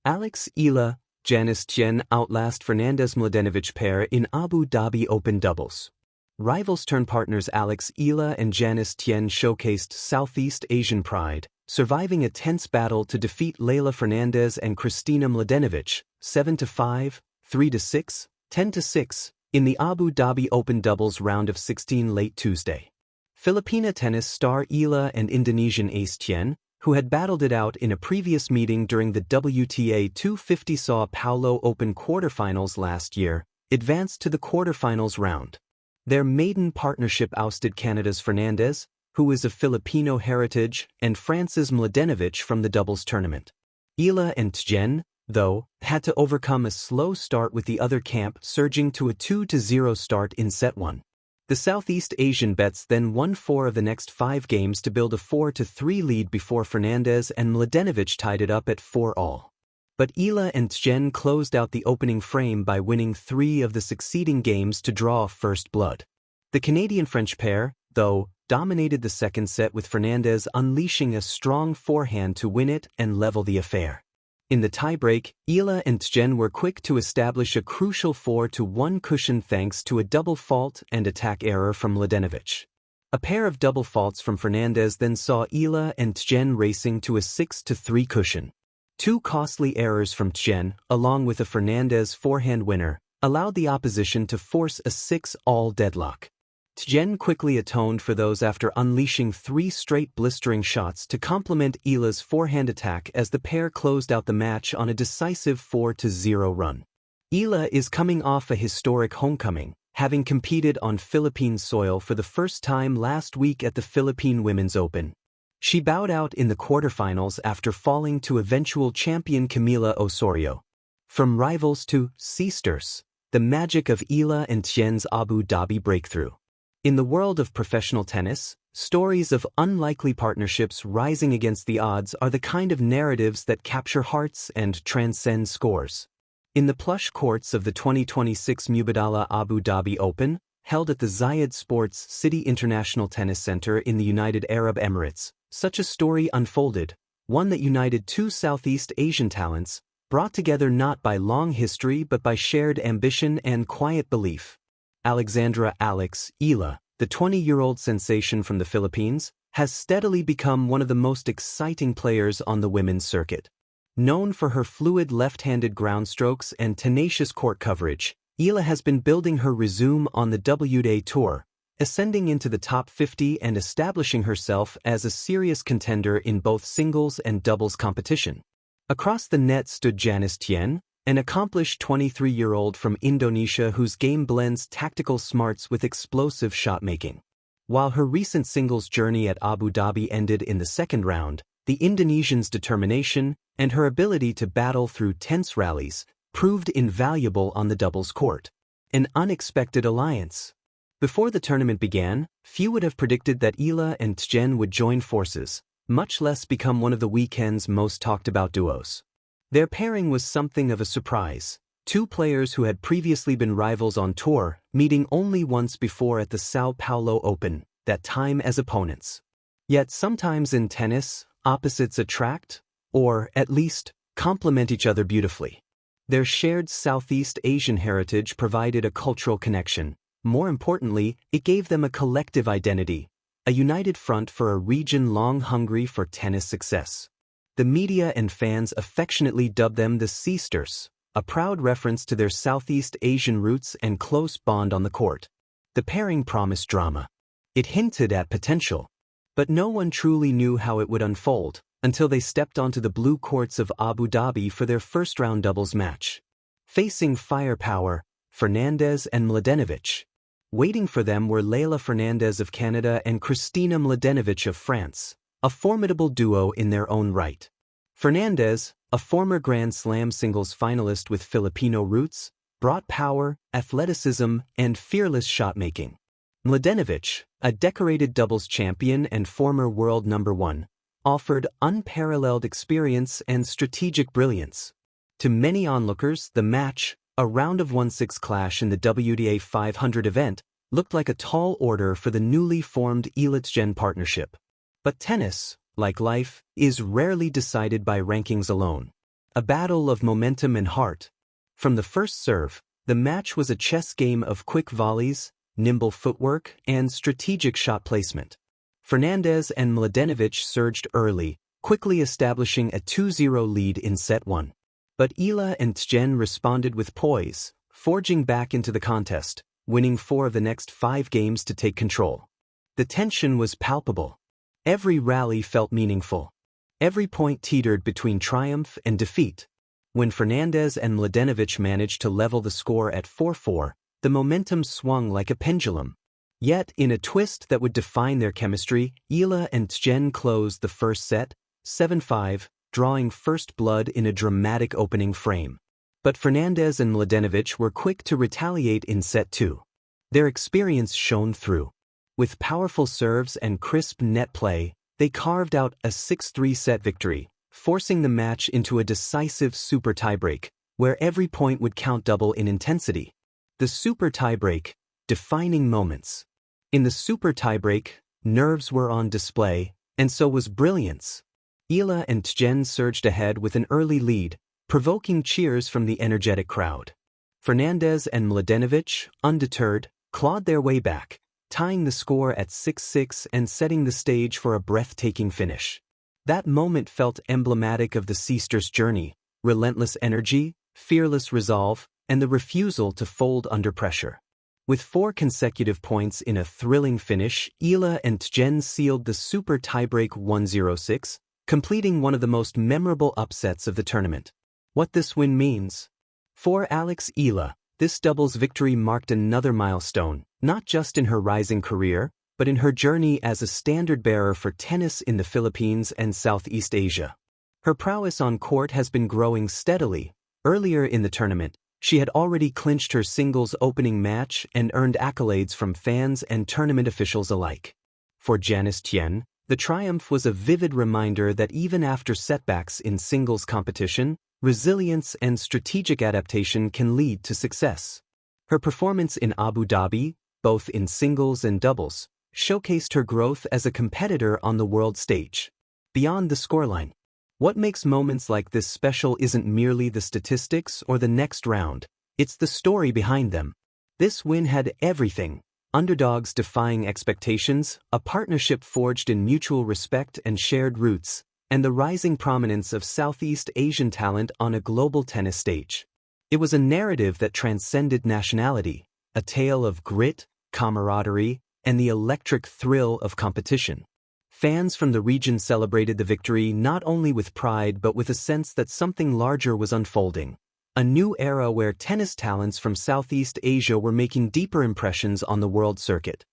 Eala Janice Tjen outlast Fernandez Mladenovic pair in Abu Dhabi Open doubles. Rivals turn partners Eala and Janice Tjen showcased Southeast Asian pride, surviving a tense battle to defeat Leylah Fernandez and Cristina Mladenovic 7-5, 3-6, 10-6 in the Abu Dhabi Open doubles round of 16 late Tuesday. Filipina tennis star Eala and Indonesian ace Tjen, who had battled it out in a previous meeting during the WTA 250 Sao Paulo Open quarterfinals last year, advanced to the quarterfinals round. Their maiden partnership ousted Canada's Fernandez, who is of Filipino heritage, and France's Mladenovic from the doubles tournament. Eala and Tjen, though, had to overcome a slow start with the other camp surging to a 2-0 start in set 1. The Southeast Asian bets then won 4 of the next 5 games to build a 4-3 lead before Fernandez and Mladenovic tied it up at 4-all. But Eala and Tjen closed out the opening frame by winning 3 of the succeeding games to draw first blood. The Canadian-French pair, though, dominated the second set with Fernandez unleashing a strong forehand to win it and level the affair. In the tiebreak, Eala and Tjen were quick to establish a crucial 4-1 cushion thanks to a double fault and attack error from Mladenovic. A pair of double faults from Fernandez then saw Eala and Tjen racing to a 6-3 cushion. 2 costly errors from Tjen, along with a Fernandez forehand winner, allowed the opposition to force a 6-all deadlock. Tjen quickly atoned for those after unleashing 3 straight blistering shots to complement Eala's forehand attack as the pair closed out the match on a decisive 4-0 run. Eala is coming off a historic homecoming, having competed on Philippine soil for the first time last week at the Philippine Women's Open. She bowed out in the quarterfinals after falling to eventual champion Camila Osorio. From rivals to sisters, the magic of Eala and Tjen's Abu Dhabi breakthrough. In the world of professional tennis, stories of unlikely partnerships rising against the odds are the kind of narratives that capture hearts and transcend scores. In the plush courts of the 2026 Mubadala Abu Dhabi Open, held at the Zayed Sports City International Tennis Center in the United Arab Emirates, such a story unfolded, one that united 2 Southeast Asian talents, brought together not by long history but by shared ambition and quiet belief. Alexandra Eala, the 20-year-old sensation from the Philippines, has steadily become one of the most exciting players on the women's circuit. Known for her fluid left-handed ground strokes and tenacious court coverage, Eala has been building her resume on the WTA Tour, ascending into the top 50 and establishing herself as a serious contender in both singles and doubles competition. Across the net stood Janice Tjen, an accomplished 23-year-old from Indonesia whose game blends tactical smarts with explosive shot-making. While her recent singles journey at Abu Dhabi ended in the second round, the Indonesian's determination and her ability to battle through tense rallies proved invaluable on the doubles court. An unexpected alliance. Before the tournament began, few would have predicted that Eala and Tjen would join forces, much less become one of the weekend's most talked-about duos. Their pairing was something of a surprise, 2 players who had previously been rivals on tour, meeting only once before at the Sao Paulo Open, that time as opponents. Yet sometimes in tennis, opposites attract, or, at least, complement each other beautifully. Their shared Southeast Asian heritage provided a cultural connection. More importantly, it gave them a collective identity, a united front for a region long hungry for tennis success. The media and fans affectionately dubbed them the sisters, a proud reference to their Southeast Asian roots and close bond on the court. The pairing promised drama. It hinted at potential. But no one truly knew how it would unfold until they stepped onto the blue courts of Abu Dhabi for their first-round doubles match. Facing firepower, Fernandez and Mladenovic. Waiting for them were Leylah Fernandez of Canada and Cristina Mladenovic of France, a formidable duo in their own right. Fernandez, a former Grand Slam singles finalist with Filipino roots, brought power, athleticism, and fearless shot-making. Mladenovic, a decorated doubles champion and former world number 1, offered unparalleled experience and strategic brilliance. To many onlookers, the match, a round of 1-6 clash in the WTA 500 event, looked like a tall order for the newly formed Eala Tjen partnership. But tennis, like life, is rarely decided by rankings alone. a battle of momentum and heart. From the first serve, the match was a chess game of quick volleys, nimble footwork, and strategic shot placement. Fernandez and Mladenovic surged early, quickly establishing a 2-0 lead in set 1. But Eala and Tjen responded with poise, forging back into the contest, winning 4 of the next 5 games to take control. The tension was palpable. Every rally felt meaningful. Every point teetered between triumph and defeat. When Fernandez and Mladenovic managed to level the score at 4-4, the momentum swung like a pendulum. Yet, in a twist that would define their chemistry, Eala and Tjen closed the first set, 7-5, drawing first blood in a dramatic opening frame. But Fernandez and Mladenovic were quick to retaliate in set 2. Their experience shone through. With powerful serves and crisp net play, they carved out a 6-3 set victory, forcing the match into a decisive super tiebreak, where every point would count double in intensity. The super tiebreak, defining moments. In the super tiebreak, nerves were on display, and so was brilliance. Eala and Tjen surged ahead with an early lead, provoking cheers from the energetic crowd. Fernandez and Mladenovic, undeterred, clawed their way back, tying the score at 6-6 and setting the stage for a breathtaking finish. That moment felt emblematic of the sisters' journey: relentless energy, fearless resolve, and the refusal to fold under pressure. With 4 consecutive points in a thrilling finish, Eala and Tjen sealed the super tiebreak 1-0-6, completing one of the most memorable upsets of the tournament. What this win means? For Eala, this doubles victory marked another milestone, not just in her rising career, but in her journey as a standard-bearer for tennis in the Philippines and Southeast Asia. Her prowess on court has been growing steadily. Earlier in the tournament, she had already clinched her singles opening match and earned accolades from fans and tournament officials alike. For Janice Tjen, the triumph was a vivid reminder that even after setbacks in singles competition, resilience and strategic adaptation can lead to success. Her performance in Abu Dhabi, both in singles and doubles, showcased her growth as a competitor on the world stage. Beyond the scoreline, what makes moments like this special isn't merely the statistics or the next round, it's the story behind them. This win had everything: underdogs defying expectations, a partnership forged in mutual respect and shared roots, and the rising prominence of Southeast Asian talent on a global tennis stage. It was a narrative that transcended nationality, a tale of grit, camaraderie, and the electric thrill of competition. Fans from the region celebrated the victory not only with pride but with a sense that something larger was unfolding. A new era where tennis talents from Southeast Asia were making deeper impressions on the world circuit.